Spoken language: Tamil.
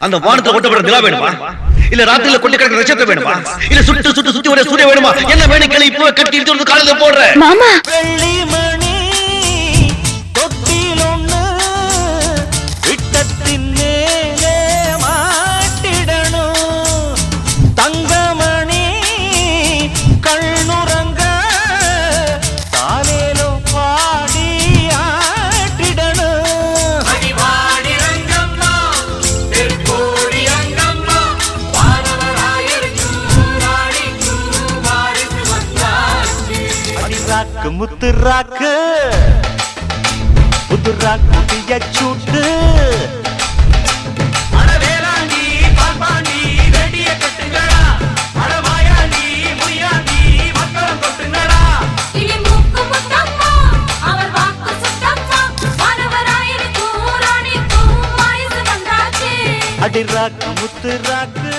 அந்த வானத்துல கொட்டப்பட்ட நிலா வேணுமா இல்ல ராத்திரில கொண்டு கிடக்கிற நட்சத்திரம் வேணுமா இல்ல சுட்டு சுட்டு சுத்தி ஒரே சூரிய வேணுமா என்ன வேணும் கேளு இப்போ கட்டி இழுத்து காலையில போடுறேன் மாமா வெள்ளி மணி தொட்டில் ஒண்ணு விட்டத்தின் மேலே மாட்டிடணும் தங்கமணி கண்ணுறங்க தாலேலோ பாடி ஆட்டிடணும் அடிவாடி ரங்கம்மா தெற்கோடி அங்கம்மா வானவராயிருக்கும் ராணிக்கும் வாரிசு வந்தாச்சு அடிராக்கு முத்துராக்கு புதுராக்கு பியச்சூட்டு அடவேலாண்டி பால்பாண்டி வெடிய கட்டுங்களா அடமாயாண்டி முய்யாண்டி மக்களம் கொட்டுங்களா கிளி மூக்கு முத்தம்மா அவர் வாக்கு சுத்தம்மா வானவராயிருக்கும் ராணிக்கும் வாரிசு வந்தாச்சு அடிராக்கு முத்துராக்கு